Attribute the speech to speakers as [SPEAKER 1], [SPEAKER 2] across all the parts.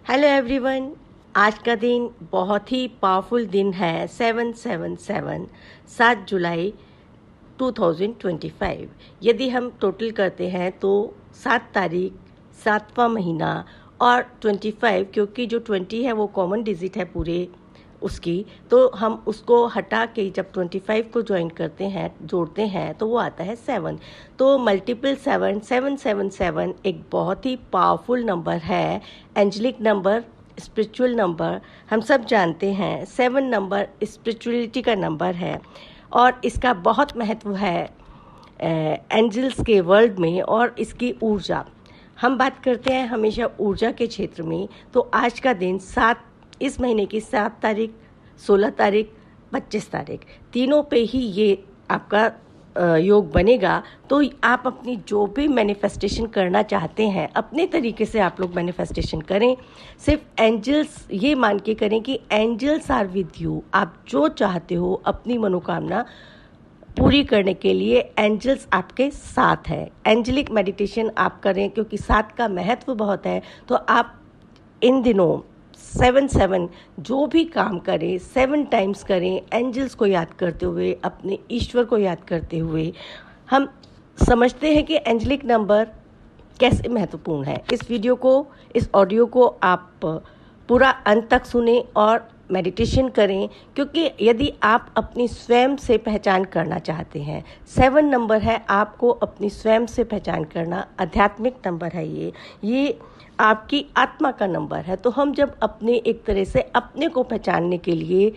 [SPEAKER 1] Hello everyone. आज का दिन बहुत ही पावरफुल दिन है। 777 7 जुलाई 2025। यदि हम टोटल करते हैं तो 7 तारीख 7वां महीना और 25, क्योंकि जो 20 है वो कॉमन डिजिट है पूरे उसकी, तो हम उसको हटा के जब 25 को ज्वाइन करते हैं, जोड़ते हैं, तो वो आता है 7। तो मल्टीपल 7 777 एक बहुत ही पावरफुल नंबर है, एंजेलिक नंबर, स्पिरिचुअल नंबर। हम सब जानते हैं 7 नंबर स्पिरिचुअलिटी का नंबर है और इसका बहुत महत्व है एंजल्स के वर्ल्ड में और इसकी ऊर्जा। हम बात करते हैं हमेशा ऊर्जा के क्षेत्र में, तो आज का दिन इस महीने की 7 तारीख, 16 तारीख, 25 तारीख, तीनों पे ही ये आपका योग बनेगा। तो आप अपनी जो भी मैनिफेस्टेशन करना चाहते हैं अपने तरीके से आप लोग मैनिफेस्टेशन करें। सिर्फ एंजल्स ये मान के करें कि एंजल्स आर विद यू। आप जो चाहते हो अपनी मनोकामना पूरी करने के लिए एंजल्स आपके साथ है। एंजेलिक मेडिटेशन आप करें, क्योंकि 7 का महत्व बहुत है। तो आप इन दिनों 7 जो भी काम करें 7 टाइम्स करें, एंजल्स को याद करते हुए, अपने ईश्वर को याद करते हुए। हम समझते हैं कि एंजेलिक नंबर कैसे महत्वपूर्ण है। इस वीडियो को, इस ऑडियो को आप पूरा अंत तक सुने और मेडिटेशन करें, क्योंकि यदि आप अपनी स्वयं से पहचान करना चाहते हैं, 7 नंबर है आपको अपनी स्वयं से पहचान करना, आध्यात्मिक नंबर है ये आपकी आत्मा का नंबर है। तो हम जब अपने एक तरह से अपने को पहचानने के लिए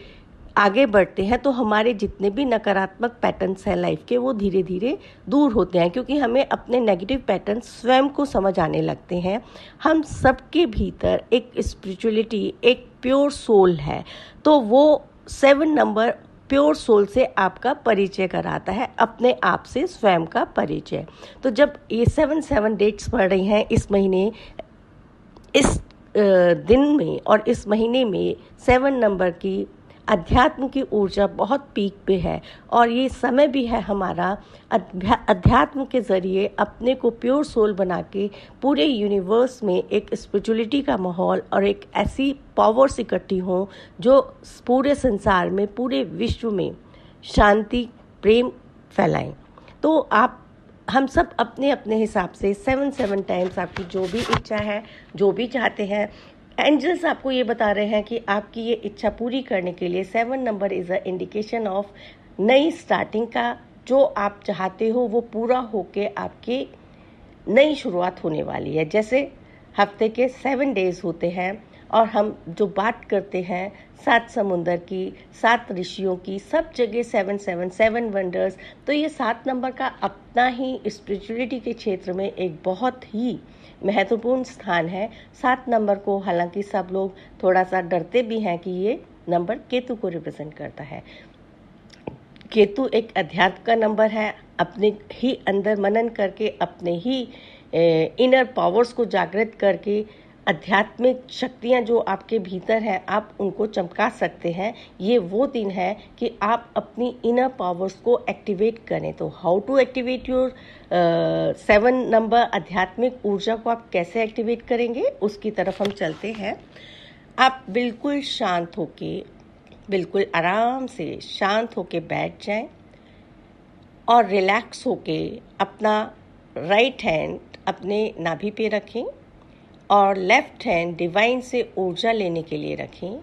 [SPEAKER 1] आगे बढ़ते हैं तो हमारे जितने भी नकारात्मक पैटर्न्स हैं लाइफ के, वो धीरे धीरे दूर होते हैं, क्योंकि हमें अपने नेगेटिव पैटर्न स्वयं को समझ आने लगते हैं। हम सबके भीतर एक स्पिरिचुअलिटी, एक प्योर सोल है। तो वो 7 नंबर प्योर सोल से आपका परिचय कराता है, अपने आप से स्वयं का परिचय। तो जब ये 7 डेट्स पड़ रही हैं इस महीने, इस दिन में और इस महीने में 7 नंबर की अध्यात्म की ऊर्जा बहुत पीक पे है और ये समय भी है हमारा अध्यात्म के ज़रिए अपने को प्योर सोल बना के पूरे यूनिवर्स में एक स्पिरिचुअलिटी का माहौल और एक ऐसी पावर्स इकट्ठी हों जो पूरे संसार में, पूरे विश्व में शांति, प्रेम फैलाएं। तो हम सब अपने अपने हिसाब से 7 टाइम्स आपकी जो भी इच्छा है, जो भी चाहते हैं, एंजल्स आपको ये बता रहे हैं कि आपकी ये इच्छा पूरी करने के लिए 7 number is a indication of नई स्टार्टिंग का। जो आप चाहते हो वो पूरा होके आपकी नई शुरुआत होने वाली है। जैसे हफ्ते के 7 डेज होते हैं और हम जो बात करते हैं 7 समुंदर की, 7 ऋषियों की, सब जगह 7 वंडर्स। तो ये 7 नंबर का अपना ही स्पिरिचुअलिटी के क्षेत्र में एक बहुत ही महत्वपूर्ण स्थान है। 7 नंबर को हालांकि सब लोग थोड़ा सा डरते भी हैं कि ये नंबर केतु को रिप्रेजेंट करता है। केतु एक अध्यात्म का नंबर है। अपने ही अंदर मनन करके, अपने ही इनर पावर्स को जागृत करके आध्यात्मिक शक्तियाँ जो आपके भीतर हैं आप उनको चमका सकते हैं। ये वो दिन है कि आप अपनी इनर पावर्स को एक्टिवेट करें। तो how to activate your 7 number आध्यात्मिक ऊर्जा को आप कैसे एक्टिवेट करेंगे, उसकी तरफ हम चलते हैं। आप बिल्कुल शांत होके, बिल्कुल आराम से शांत होके बैठ जाएं और रिलैक्स होके अपना राइट हैंड अपने नाभि पे रखें और लेफ्ट हैंड डिवाइन से ऊर्जा लेने के लिए रखें।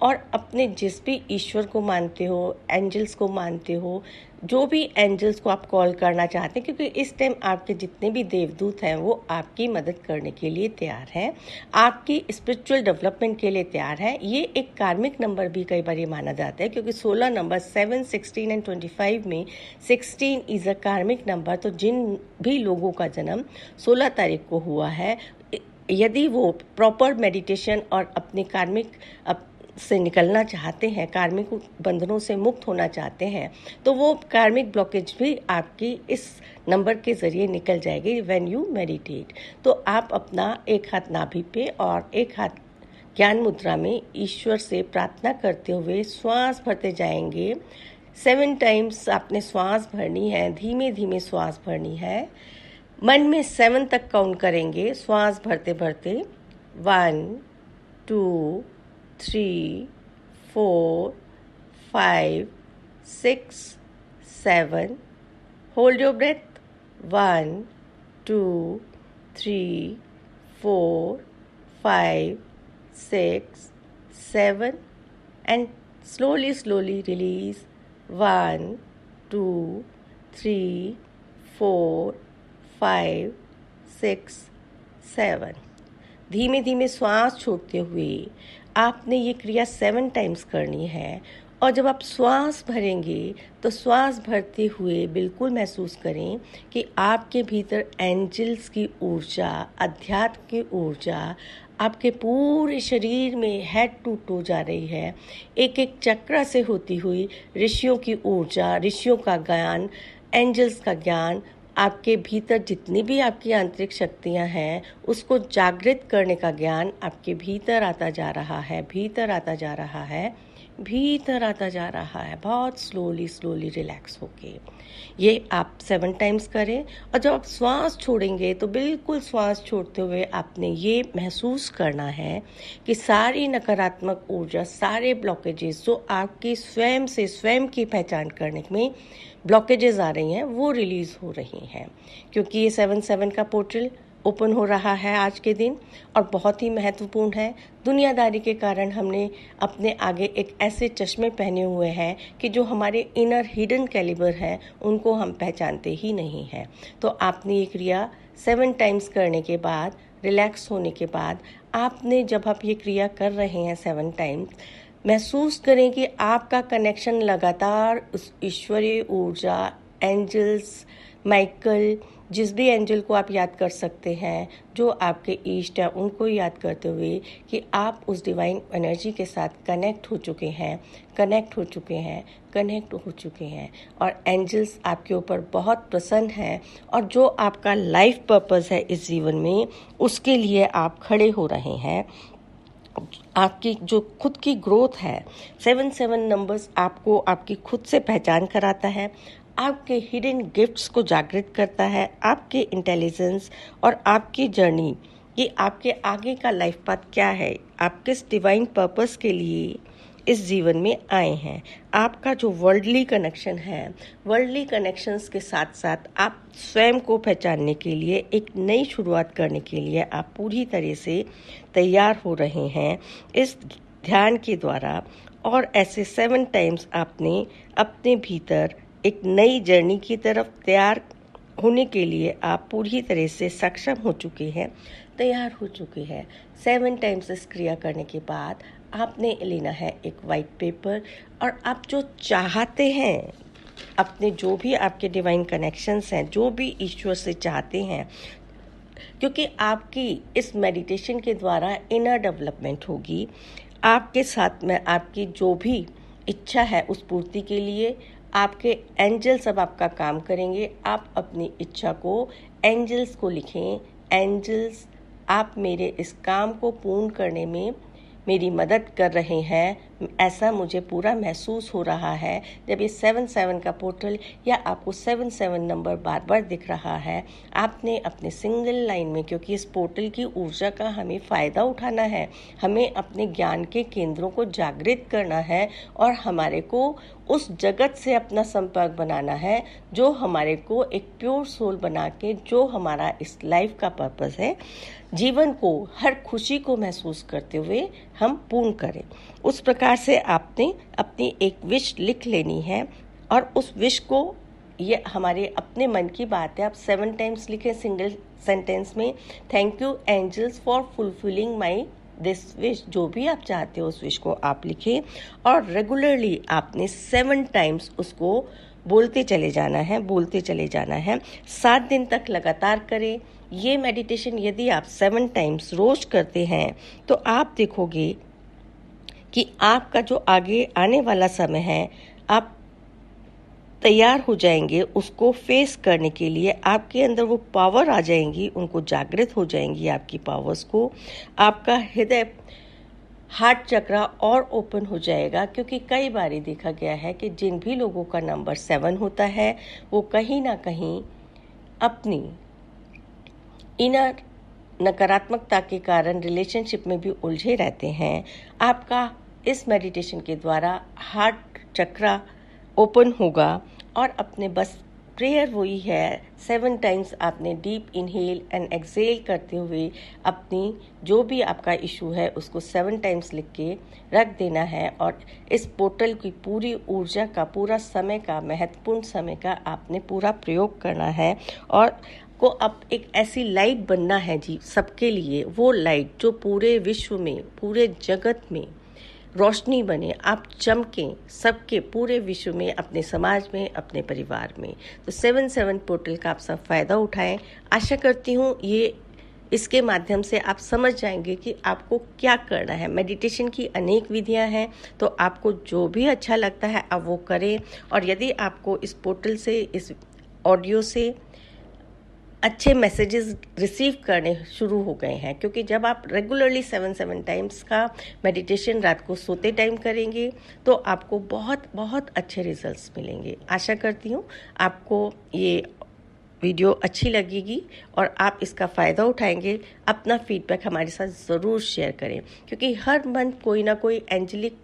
[SPEAKER 1] और अपने जिस भी ईश्वर को मानते हो, एंजल्स को मानते हो, जो भी एंजल्स को आप कॉल करना चाहते हैं, क्योंकि इस टाइम आपके जितने भी देवदूत हैं वो आपकी मदद करने के लिए तैयार हैं, आपकी स्पिरिचुअल डेवलपमेंट के लिए तैयार हैं। ये एक कार्मिक नंबर भी कई बार ये माना जाता है, क्योंकि 16 नंबर 7, 16 एंड 25 में 16 इज़ अ कार्मिक नंबर। तो जिन भी लोगों का जन्म 16 तारीख को हुआ है, यदि वो प्रॉपर मेडिटेशन और अपने कार्मिक से निकलना चाहते हैं, कार्मिक बंधनों से मुक्त होना चाहते हैं, तो वो कार्मिक ब्लॉकेज भी आपकी इस नंबर के ज़रिए निकल जाएगी व्हेन यू मेडिटेट। तो आप अपना एक हाथ नाभि पे और एक हाथ ज्ञान मुद्रा में ईश्वर से प्रार्थना करते हुए श्वास भरते जाएंगे। 7 टाइम्स आपने श्वास भरनी है, धीमे धीमे श्वास भरनी है। मन में 7 तक काउंट करेंगे श्वास भरते भरते। 1 2, 3, 4, 5, 6, 7. Hold your breath. 1, 2, 3, 4, 5, 6, 7. And slowly release. 1, 2, 3, 4, 5, 6, 7. धीमे धीमे श्वास छोड़ते हुए आपने ये क्रिया 7 टाइम्स करनी है। और जब आप श्वास भरेंगे तो श्वास भरते हुए बिल्कुल महसूस करें कि आपके भीतर एंजल्स की ऊर्जा, अध्यात्म की ऊर्जा आपके पूरे शरीर में हेड टू टो जा रही है। एक एक चक्र से होती हुई ऋषियों की ऊर्जा, ऋषियों का ज्ञान, एंजल्स का ज्ञान, आपके भीतर जितनी भी आपकी आंतरिक शक्तियां हैं उसको जागृत करने का ज्ञान आपके भीतर आता जा रहा है, भीतर आता जा रहा है, भीतर आता जा रहा है। बहुत स्लोली रिलैक्स होके ये आप 7 टाइम्स करें। और जब आप श्वास छोड़ेंगे तो बिल्कुल श्वास छोड़ते हुए आपने ये महसूस करना है कि सारी नकारात्मक ऊर्जा, सारे ब्लॉकेजेस जो आपकी स्वयं से स्वयं की पहचान करने में ब्लॉकेजेस आ रही हैं वो रिलीज हो रही हैं, क्योंकि ये 7/7 का पोर्टल ओपन हो रहा है आज के दिन और बहुत ही महत्वपूर्ण है। दुनियादारी के कारण हमने अपने आगे एक ऐसे चश्मे पहने हुए हैं कि जो हमारे इनर हिडन कैलिबर हैं उनको हम पहचानते ही नहीं हैं। तो आपने ये क्रिया 7 टाइम्स करने के बाद, रिलैक्स होने के बाद, आपने जब आप ये क्रिया कर रहे हैं 7 टाइम्स, महसूस करें कि आपका कनेक्शन लगातार उस ईश्वरीय ऊर्जा, एंजल्स, माइकल, जिस भी एंजल को आप याद कर सकते हैं, जो आपके इष्ट हैं, उनको याद करते हुए कि आप उस डिवाइन एनर्जी के साथ कनेक्ट हो चुके हैं और एंजल्स आपके ऊपर बहुत प्रसन्न हैं और जो आपका लाइफ पर्पस है इस जीवन में, उसके लिए आप खड़े हो रहे हैं। आपकी जो खुद की ग्रोथ है, 7/7 नंबर्स आपको आपकी खुद से पहचान कराता है, आपके हिडन गिफ्ट्स को जागृत करता है, आपके इंटेलिजेंस और आपकी जर्नी, ये आपके आगे का लाइफ पाथ क्या है, आप किस डिवाइन पर्पस के लिए इस जीवन में आए हैं। आपका जो वर्ल्डली कनेक्शन है, वर्ल्डली कनेक्शंस के साथ साथ आप स्वयं को पहचानने के लिए, एक नई शुरुआत करने के लिए आप पूरी तरह से तैयार हो रहे हैं इस ध्यान के द्वारा। और ऐसे 7 टाइम्स आपने अपने भीतर एक नई जर्नी की तरफ तैयार होने के लिए आप पूरी तरह से सक्षम हो चुके हैं, तैयार हो चुके हैं। 7 टाइम्स इस क्रिया करने के बाद आपने लेना है एक वाइट पेपर और आप जो चाहते हैं, अपने जो भी आपके डिवाइन कनेक्शंस हैं, जो भी ईश्वर से चाहते हैं, क्योंकि आपकी इस मेडिटेशन के द्वारा इनर डेवलपमेंट होगी। आपके साथ में आपकी जो भी इच्छा है उस पूर्ति के लिए आपके एंजल्स अब आपका काम करेंगे। आप अपनी इच्छा को एंजल्स को लिखें, एंजल्स आप मेरे इस काम को पूर्ण करने में मेरी मदद कर रहे हैं, ऐसा मुझे पूरा महसूस हो रहा है। जब ये 7/7 का पोर्टल या आपको 7/7 नंबर बार बार दिख रहा है, आपने अपने सिंगल लाइन में, क्योंकि इस पोर्टल की ऊर्जा का हमें फ़ायदा उठाना है, हमें अपने ज्ञान के केंद्रों को जागृत करना है और हमारे को उस जगत से अपना संपर्क बनाना है जो हमारे को एक प्योर सोल बना के, जो हमारा इस लाइफ का पर्पस है, जीवन को, हर खुशी को महसूस करते हुए हम पूर्ण करें। उस प्रकार से आपने अपनी एक विश लिख लेनी है और उस विश को, ये हमारे अपने मन की बात है, आप 7 टाइम्स लिखें सिंगल सेंटेंस में। Thank you angels for fulfilling my this wish. जो भी आप चाहते हो उस विश को आप लिखें और रेगुलरली आपने 7 टाइम्स उसको बोलते चले जाना है। 7 दिन तक लगातार करें। ये मेडिटेशन यदि आप 7 टाइम्स रोज करते हैं तो आप देखोगे कि आपका जो आगे आने वाला समय है, आप तैयार हो जाएंगे उसको फेस करने के लिए। आपके अंदर वो पावर आ जाएंगी, उनको जागृत हो जाएंगी आपकी पावर्स को। आपका हृदय, हार्ट चक्रा और ओपन हो जाएगा, क्योंकि कई बार देखा गया है कि जिन भी लोगों का नंबर 7 होता है वो कहीं ना कहीं अपनी इनर नकारात्मकता के कारण रिलेशनशिप में भी उलझे रहते हैं, आपका इस मेडिटेशन के द्वारा हार्ट चक्रा ओपन होगा और अपने बस प्रेयर वही है 7 टाइम्स आपने डीप इनहेल एंड एक्सहेल करते हुए अपनी जो भी आपका इशू है उसको 7 टाइम्स लिख के रख देना है और इस पोर्टल की पूरी ऊर्जा का, पूरा समय का, महत्वपूर्ण समय का आपने पूरा प्रयोग करना है और को अब एक ऐसी लाइट बनना है जी सबके लिए, वो लाइट जो पूरे विश्व में, पूरे जगत में रोशनी बने, आप चमकें सबके पूरे विश्व में, अपने समाज में, अपने परिवार में। तो 7-7 पोर्टल का आप सब फ़ायदा उठाएं। आशा करती हूँ ये इसके माध्यम से आप समझ जाएंगे कि आपको क्या करना है। मेडिटेशन की अनेक विधियां हैं, तो आपको जो भी अच्छा लगता है आप वो करें। और यदि आपको इस पोर्टल से, इस ऑडियो से अच्छे मैसेजेस रिसीव करने शुरू हो गए हैं, क्योंकि जब आप रेगुलरली 7 टाइम्स का मेडिटेशन रात को सोते टाइम करेंगे तो आपको बहुत बहुत अच्छे रिजल्ट्स मिलेंगे। आशा करती हूँ आपको ये वीडियो अच्छी लगेगी और आप इसका फ़ायदा उठाएंगे। अपना फीडबैक हमारे साथ ज़रूर शेयर करें, क्योंकि हर मंथ कोई ना कोई एंजेलिक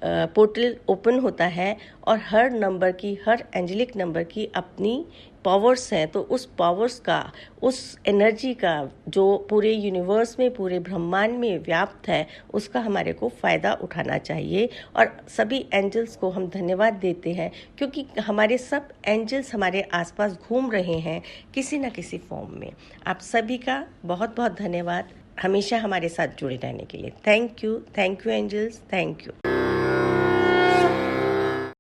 [SPEAKER 1] पोर्टल ओपन होता है और हर नंबर की, हर एंजेलिक नंबर की अपनी पावर्स हैं। तो उस पावर्स का, उस एनर्जी का जो पूरे यूनिवर्स में, पूरे ब्रह्मांड में व्याप्त है, उसका हमारे को फ़ायदा उठाना चाहिए। और सभी एंजल्स को हम धन्यवाद देते हैं, क्योंकि हमारे सब एंजल्स हमारे आसपास घूम रहे हैं किसी न किसी फॉर्म में। आप सभी का बहुत बहुत धन्यवाद हमेशा हमारे साथ जुड़े रहने के लिए। Thank you angels, thank you.